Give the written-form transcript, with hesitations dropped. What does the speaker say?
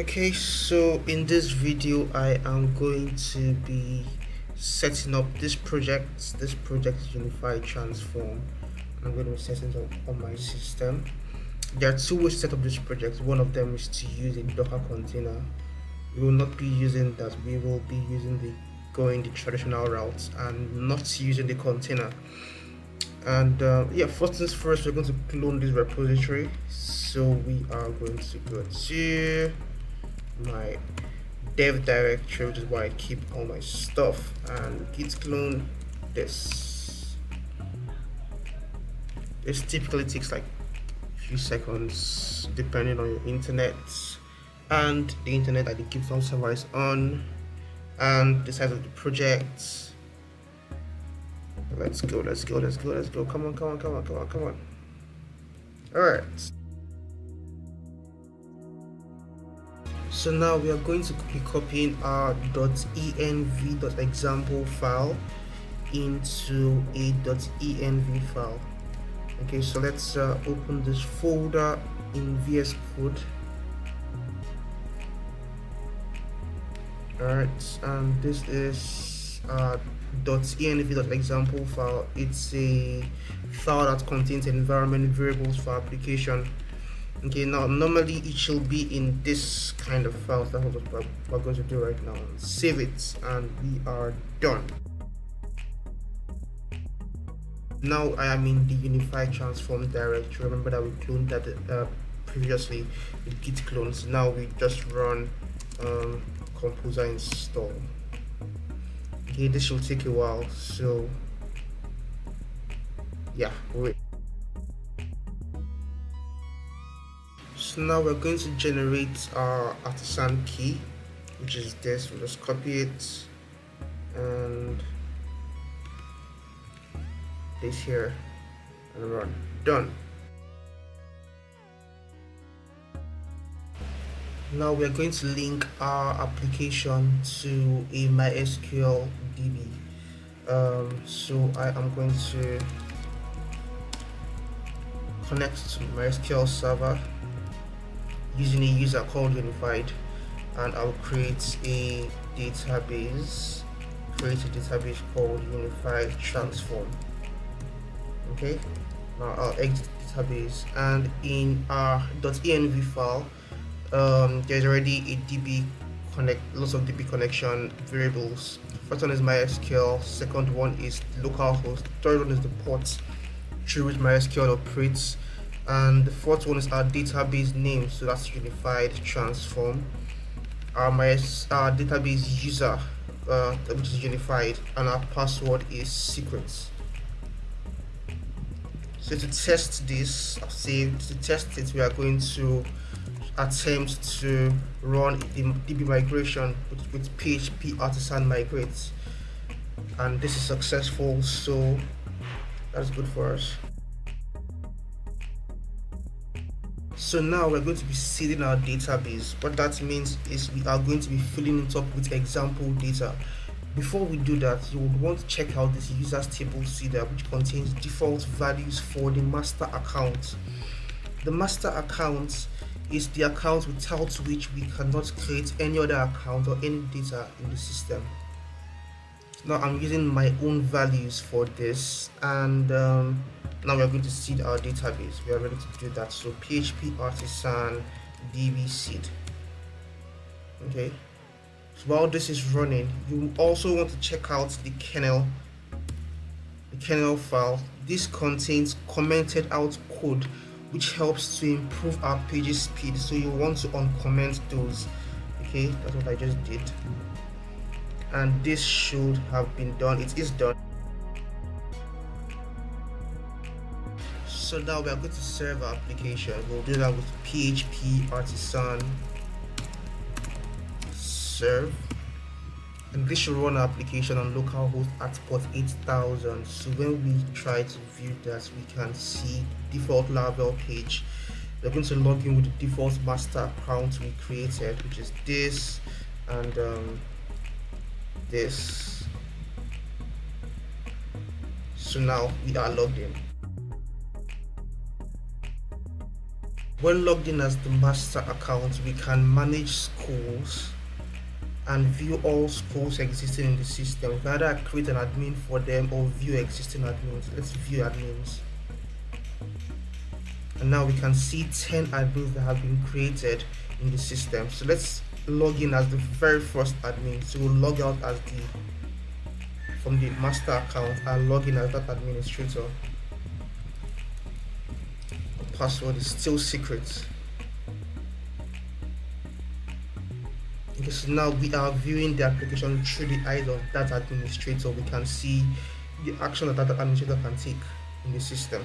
Okay, so in this video I am going to be setting up this project. This project is Unified Transform. I'm going to be setting it up on my system. There are two ways to set up this project. One of them is to use a Docker container. We will not be using that. We will be using going the traditional route and not using the container. And yeah, first things first, we're going to clone this repository. So we are going to go to my dev directory, which is where I keep all my stuff, and git clone this. This typically takes like a few seconds depending on your internet and the internet that the Gibson server is on and the size of the project. Let's go. Come on. Alright. So now we are going to be copying our .env.example file into a .env file. Okay, so let's open this folder in VS Code. Alright, and this is .env.example file. It's a file that contains environment variables for application. Okay, now normally it should be in this kind of file. That's what we're going to do right now. Save it, and we are done. Now I am in the Unified Transform directory. Remember that we cloned that previously with git clones. Now we just run composer install. Okay, this will take a while, so yeah, wait. So now we're going to generate our artisan key, which is this. We'll just copy it and this here and run. Done. Now we're going to link our application to a MySQL DB. So I am going to connect to MySQL server using a user called Unified, and I'll create a database. Called Unified Transform. Okay, now I'll exit the database, and in our .env file, there's already a lots of DB connection variables. First one is MySQL, second one is localhost, third one is the port through which MySQL operates, and the fourth one is our database name, so that's Unified Transform. Our database user, which is Unified, and our password is secrets. So to test this, I've saved. To test it, we are going to attempt to run the DB migration with PHP artisan migrate, and this is successful, so that's good for us. So now we're going to be seeding our database. What that means is we are going to be filling it up with example data. Before we do that, you would want to check out this users table seeder, which contains default values for the master account. The master account is the account without which we cannot create any other account or any data in the system. Now I'm using my own values for this, and now we're going to seed our database. We are ready to do that. So PHP artisan db seed. Okay, so while this is running, you also want to check out the kernel file. This contains commented out code which helps to improve our pages speed, so you want to uncomment those. Okay, that's what I just did, and this should have been done. It is done. So now we are going to serve our application. We'll do that with PHP artisan serve, and this should run our application on localhost at port 8000. So when we try to view that, we can see default Laravel page. We're going to log in with the default master account we created, which is this and this. So now we are logged in. When logged in as the master account, we can manage schools and view all schools existing in the system. We can either create an admin for them or view existing admins. Let's view admins. And now we can see 10 admins that have been created in the system. So let's log in as the very first admin. So we'll log out as from the master account and log in as that administrator. The password is still secret. Okay, so now we are viewing the application through the eyes of that administrator. We can see the action that that administrator can take in the system.